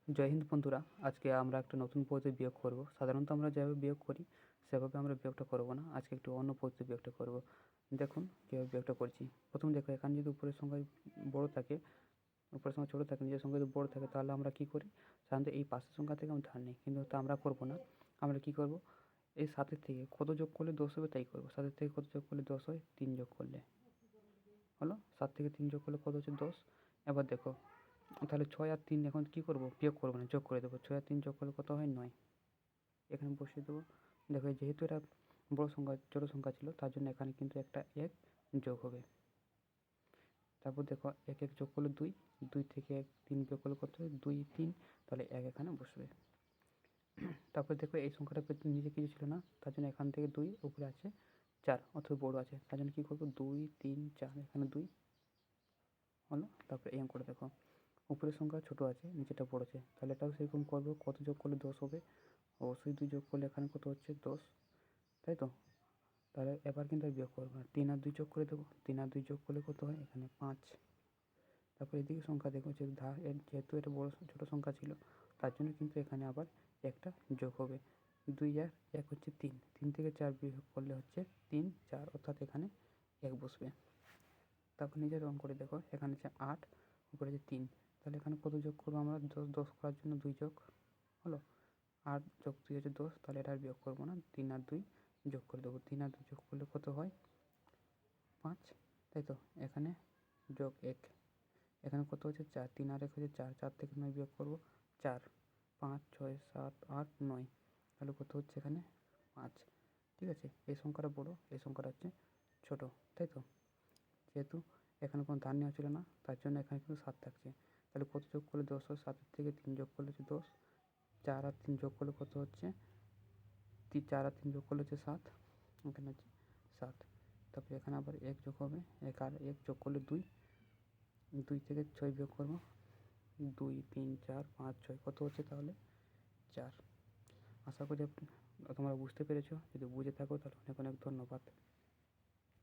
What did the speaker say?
জয় হিন্দ বন্ধুরা, আজকে আমরা একটা নতুন পদ্ধতি বিয়োগ করব। সাধারণত আমরা যেভাবে বিয়োগ করি সেভাবে আমরা বিয়োগটা করব না। আজকে একটু অন্য পদ্ধতি বিয়োগটা করব। দেখুন কীভাবে বিয়োগটা করছি। প্রথম দেখো, এখানে যদি উপরের সংখ্যা বড় থাকে, উপরের সংখ্যা ছোটো থাকে, নিজের সংখ্যা যদি বড় থাকে, তাহলে আমরা কী করি, সাধারণত এই পাশের সংখ্যা থেকে আমরা ধার নিই, কিন্তু তা আমরা করবো না। আমরা কী করব, এই 7-এর থেকে কত যোগ করলে 10 হবে তাই করবো। 7-এর থেকে কত যোগ করলে 10 হয়, 3 যোগ করলে হলো। 7 থেকে 3 যোগ করলে কত হচ্ছে, 10। এবার দেখো, তাহলে 6 আর 3 এখন কী করবো, বিয়োগ করবো না, যোগ করে দেবো। 6 আর 3 যোগ করলে কত হয়, 9। এখানে বসিয়ে দেবো। দেখো, যেহেতু এটা বড় সংখ্যা ছোটো সংখ্যা ছিল, তার জন্য এখানে কিন্তু একটা 1 যোগ হবে। তারপর দেখো, 1 1 যোগ করলে 2, 2 থেকে 3 বিয়োগ করলে কত হয়, 2 3, তাহলে 1 এখানে বসবে। তারপর দেখো, এই সংখ্যাটা নিচে কিছু ছিল না, তার জন্য এখান থেকে 2 উপরে আছে 4, অথবা বড় আছে, তার জন্য কী করবো, 2 3 4, এখানে 2 হলো। তারপরে এই অঙ্কটা দেখো, উপরের সংখ্যা ছোটো আছে, নিচেটা বড় আছে, তাহলে এটাও সেরকম করবো। কত যোগ করলে 10 হবে, অবশ্যই 2 যোগ করলে এখানে কত হচ্ছে, 10, তাই তো। তাহলে এবার কিন্তু আর বিয়োগ করবো না, 3 আর 2 যোগ করে দেবো। 3 আর 2 যোগ করলে কত হয়, এখানে 5। তারপর এদিকে সংখ্যা দেখো, যেহেতু এটা বড় ছোটো সংখ্যা ছিল, তার জন্য কিন্তু এখানে আবার একটা যোগ হবে। 2 আর 1 হচ্ছে 3, 3 থেকে 4 বিয়োগ করলে হচ্ছে 3 4, অর্থাৎ এখানে 1 বসবে। তারপর নিজের রং করে দেখো, এখানে হচ্ছে 8, উপরে আছে 3, তাহলে এখানে কত যোগ করবো আমরা, 10 করার জন্য 2 যোগ হলো। 8 যোগ 2 হচ্ছে 10, তাহলে এটা আর বিয়োগ করবো না, 3 আর 2 যোগ করে দেবো। 3 আর 2 যোগ করলে কত হয়, 5, তাই তো। এখানে যোগ 1, এখানে কত হচ্ছে, 4, 3 আর 1 হচ্ছে 4, 4 থেকে 9 বিয়োগ করবো, 4 5 6 7 8 9, তাহলে কত হচ্ছে, এখানে 5। ঠিক আছে, এই সংখ্যাটা বড়, এই সংখ্যাটা হচ্ছে ছোট, তাই তো। যেহেতু এখানে কোনো ধার নেওয়া ছিল না, তার জন্য এখানে কিন্তু 7 থাকছে। তাহলে কত যোগ করলে 10 হয়, 7-এর থেকে 3 যোগ করলে হচ্ছে 10, 4 আর 3 যোগ করলে কত হচ্ছে, 4 আর 3 যোগ করলে হচ্ছে 7, এখানে হচ্ছে 7। তারপরে এখানে আবার 1 যোগ হবে, 1 আর 1 যোগ করলে 2, 2 থেকে 6 বিয়োগ করবো, 2 3 4 5 6, কত হচ্ছে তাহলে, 4। আশা করি তোমরা বুঝতে পেরেছো। যদি বুঝে থাকো তাহলে অনেক অনেক ধন্যবাদ।